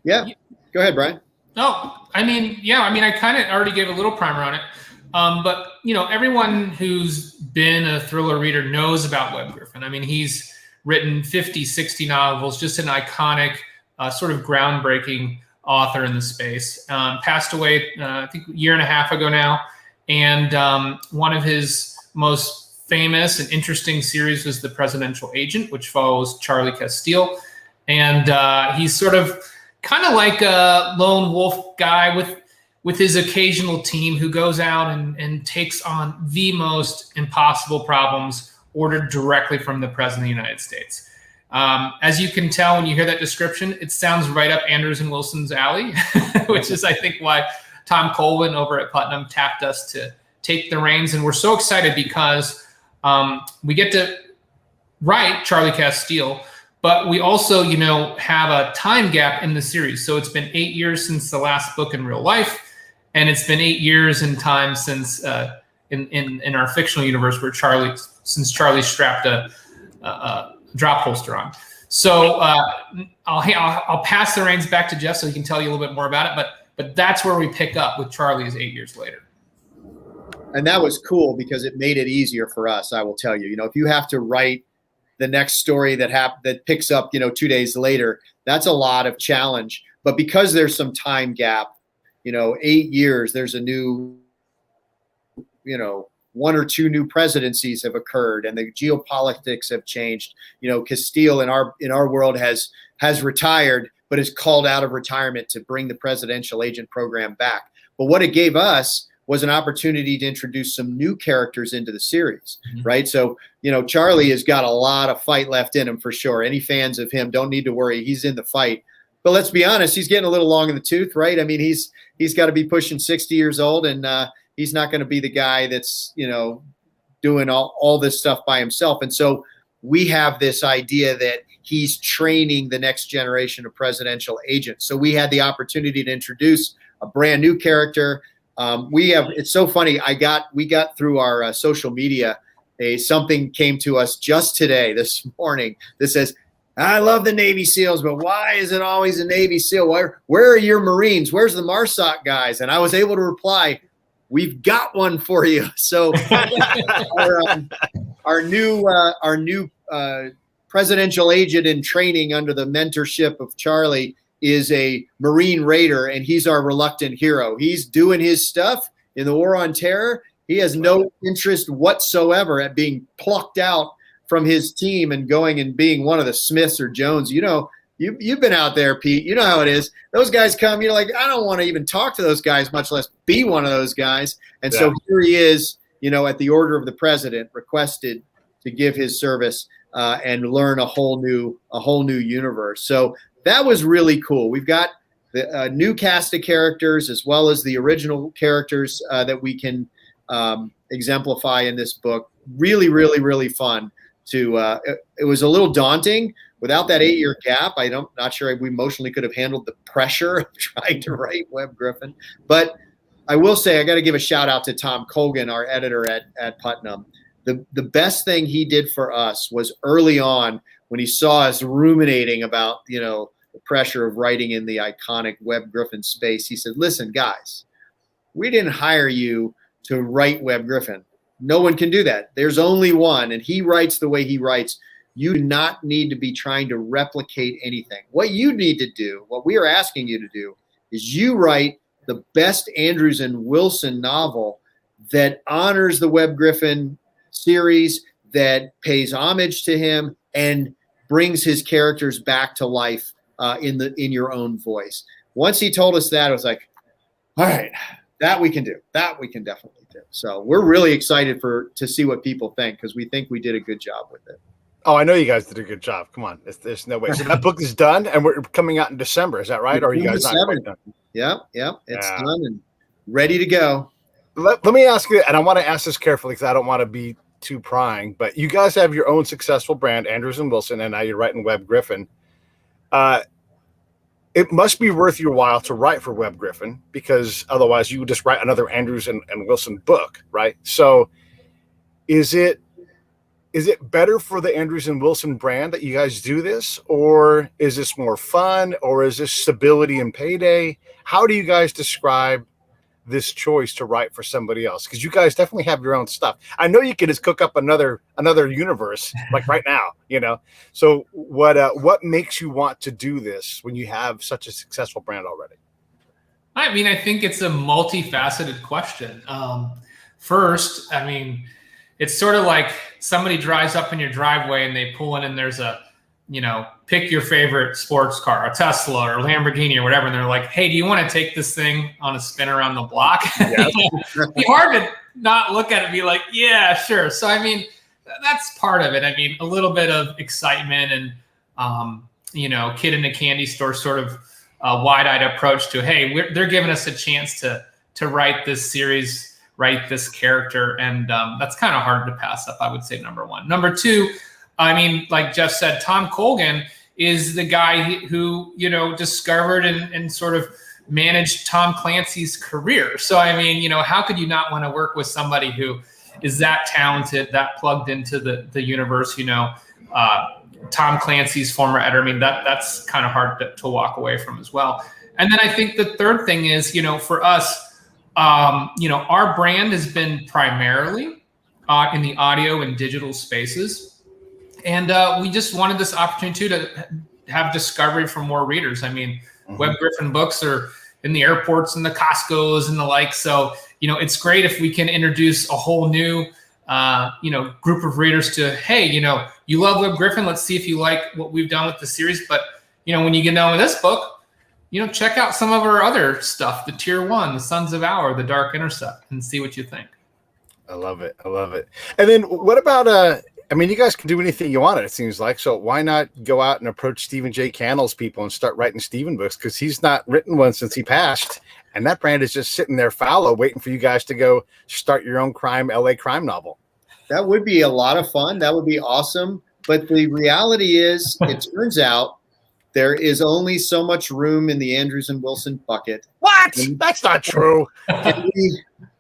Yeah, go ahead, Brian. Oh, I kind of already gave a little primer on it. But everyone who's been a thriller reader knows about Webb Griffin. I mean, he's written 50, 60 novels, just an iconic, sort of groundbreaking author in the space. Passed away, I think, a year and a half ago now. And one of his most famous and interesting series was The Presidential Agent, which follows Charlie Castile. And he's sort of kind of like a lone wolf guy with his occasional team who goes out and takes on the most impossible problems ordered directly from the President of the United States. As you can tell when you hear that description, it sounds right up Anders and Wilson's alley, which is, I think, why Tom Colvin over at Putnam tapped us to take the reins. And we're so excited because we get to write Charlie Castile, but we also, have a time gap in the series. So it's been 8 years since the last book in real life. And it's been 8 years in time since in our fictional universe where Charlie strapped a drop holster on. So I'll pass the reins back to Jeff so he can tell you a little bit more about it. But that's where we pick up with Charlie's 8 years later. And that was cool because it made it easier for us. I will tell you, if you have to write the next story that picks up, 2 days later, that's a lot of challenge. But because there's some time gap, 8 years, there's a new, one or two new presidencies have occurred and the geopolitics have changed. Castile in our world has retired, but is called out of retirement to bring the presidential agent program back. But what it gave us was an opportunity to introduce some new characters into the series, right? So, Charlie has got a lot of fight left in him for sure. Any fans of him don't need to worry. He's in the fight. But let's be honest, he's getting a little long in the tooth, right? I mean, he's got to be pushing 60 years old, and he's not going to be the guy that's, doing all this stuff by himself. And so we have this idea that he's training the next generation of presidential agents. So we had the opportunity to introduce a brand new character. It's so funny. We got through our social media, something came to us just today, this morning, that says, I love the Navy SEALs, but why is it always a Navy SEAL? Where are your Marines? Where's the MARSOC guys? And I was able to reply, we've got one for you. So our new presidential agent in training under the mentorship of Charlie is a Marine Raider, and he's our reluctant hero. He's doing his stuff in the War on Terror. He has no interest whatsoever at being plucked out from his team and going and being one of the Smiths or Jones. You've been out there, Pete. You know how it is. Those guys come, you're like, I don't want to even talk to those guys, much less be one of those guys. And so here he is, at the order of the president, requested to give his service and learn a whole new universe. So that was really cool. We've got the new cast of characters as well as the original characters that we can exemplify in this book. Really, really, really fun. It was a little daunting without that 8-year gap. Not sure we emotionally could have handled the pressure of trying to write Webb Griffin. But I will say I got to give a shout out to Tom Colgan, our editor at Putnam. The best thing he did for us was early on when he saw us ruminating about the pressure of writing in the iconic Webb Griffin space. He said, "Listen, guys, we didn't hire you to write Webb Griffin. no one can do that. There's only one, and he writes the way he writes. You do not need to be trying to replicate anything. What you need to do, what we are asking you to do, is you write the best Andrews and Wilson novel that honors the Webb Griffin series, that pays homage to him, and brings his characters back to life in your own voice. Once he told us that, I was like, all right, that we can do. That we can definitely do. So we're really excited to see what people think, because we think we did a good job with it. Oh, I know you guys did a good job. Come on. There's no way. So that book is done, and we're coming out in December. Is that right? Or are you guys not quite done? Yep. It's done and ready to go. Let me ask you, and I want to ask this carefully because I don't want to be too prying, but you guys have your own successful brand, Andrews and Wilson, and now you're writing Webb Griffin. It must be worth your while to write for Webb Griffin, because otherwise you would just write another Andrews and Wilson book, right? So is it better for the Andrews and Wilson brand that you guys do this, or is this more fun, or is this stability and payday? How do you guys describe this choice to write for somebody else? Because you guys definitely have your own stuff. I know you can just cook up another universe like right now, So what makes you want to do this when you have such a successful brand already? I mean, I think it's a multifaceted question. First, I mean, it's sort of like somebody drives up in your driveway and they pull in and there's a, pick your favorite sports car, a Tesla or Lamborghini or whatever. And they're like, hey, do you want to take this thing on a spin around the block? Yeah. It'd be hard to not look at it and be like, yeah, sure. So, I mean, that's part of it. I mean, a little bit of excitement and, kid in a candy store sort of wide-eyed approach to, hey, they're giving us a chance to write this series, write this character. And that's kind of hard to pass up, I would say, number one. Number two, I mean, like Jeff said, Tom Colgan is the guy who, discovered and sort of managed Tom Clancy's career. So, I mean, how could you not want to work with somebody who is that talented, that plugged into the universe, Tom Clancy's former editor? I mean, that's kind of hard to walk away from as well. And then I think the third thing is, for us, our brand has been primarily in the audio and digital spaces. And we just wanted this opportunity to have discovery for more readers. I mean, Webb Griffin books are in the airports and the Costco's and the like. So, it's great if we can introduce a whole new, group of readers to, hey, you love Webb Griffin. Let's see if you like what we've done with the series. But, when you get done with this book, check out some of our other stuff, the Tier 1, the Sons of Hour, the Dark Intercept, and see what you think. I love it. And then what about, you guys can do anything you want, it seems like. So why not go out and approach Stephen J. Cannell's people and start writing Stephen books? Because he's not written one since he passed. And that brand is just sitting there fallow, waiting for you guys to go start your own LA crime novel. That would be a lot of fun. That would be awesome. But the reality is, it turns out there is only so much room in the Andrews and Wilson bucket. What? That's not true.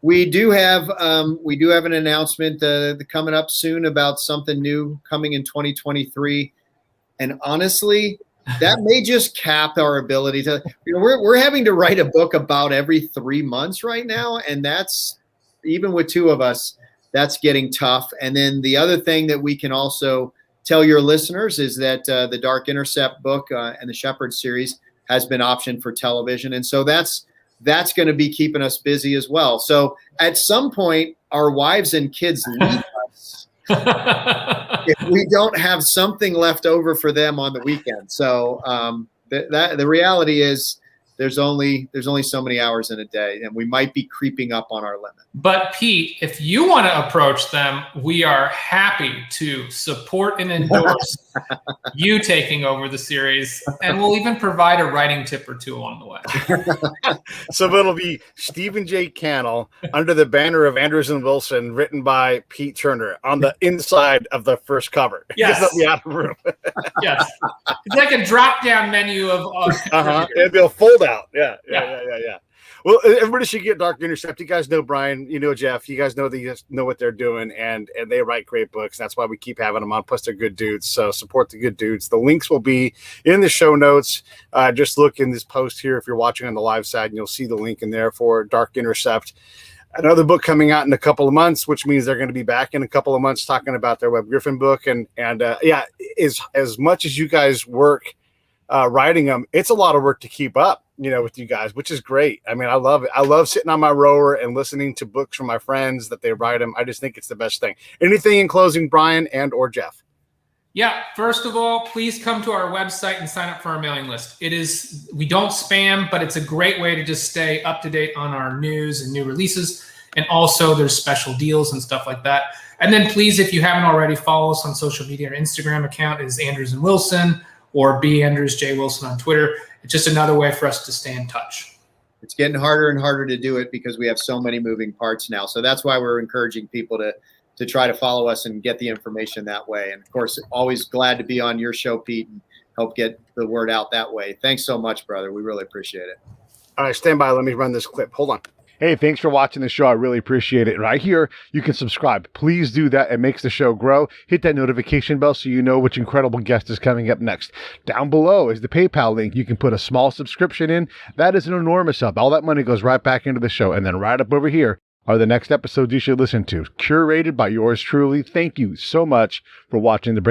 We do have an announcement coming up soon about something new coming in 2023, and honestly, that may just cap our ability to. We're having to write a book about every 3 months right now, and that's, even with two of us, that's getting tough. And then the other thing that we can also tell your listeners is that the Dark Intercept book and the Shepherd series has been optioned for television, and so that's going to be keeping us busy as well. So at some point, our wives and kids leave us if we don't have something left over for them on the weekend. So the reality is there's only so many hours in a day, and we might be creeping up on our limit. But Pete, if you want to approach them, we are happy to support and endorse you taking over the series, and we'll even provide a writing tip or two along the way. So it'll be Stephen J. Cannell under the banner of Andrews and Wilson, written by Pete Turner on the inside of the first cover. Yes. That'll be out of room. Yes. It's like a drop-down menu of It'll be a fold-out. Yeah. Well, everybody should get Dark Intercept. You guys know Brian, Jeff. You guys know what they're doing, and they write great books. That's why we keep having them on. Plus, they're good dudes. So support the good dudes. The links will be in the show notes. Just look in this post here if you're watching on the live side, and you'll see the link in there for Dark Intercept. another book coming out in a couple of months, which means they're going to be back in a couple of months talking about their Webb Griffin book. And yeah, as much as you guys work writing them, it's a lot of work to keep up, with you guys, which is great. I mean, I love it. I love sitting on my rower and listening to books from my friends that they write them. I just think it's the best thing. Anything in closing, Brian and or Jeff? Yeah, first of all, please come to our website and sign up for our mailing list. We don't spam, but it's a great way to just stay up to date on our news and new releases. And also there's special deals and stuff like that. And then please, if you haven't already, follow us on social media. Our Instagram account is Andrews and Wilson, or B Andrews J Wilson on Twitter. It's just another way for us to stay in touch. It's getting harder and harder to do it because we have so many moving parts now. So that's why we're encouraging people to try to follow us and get the information that way. And of course, always glad to be on your show, Pete, and help get the word out that way. Thanks so much, brother. We really appreciate it. All right, stand by. Let me run this clip. Hold on. Hey, thanks for watching the show. I really appreciate it. Right here, you can subscribe. Please do that. It makes the show grow. Hit that notification bell so you know which incredible guest is coming up next. Down below is the PayPal link. You can put a small subscription in. That is an enormous help. All that money goes right back into the show. And then right up over here are the next episodes you should listen to, curated by yours truly. Thank you so much for watching the Break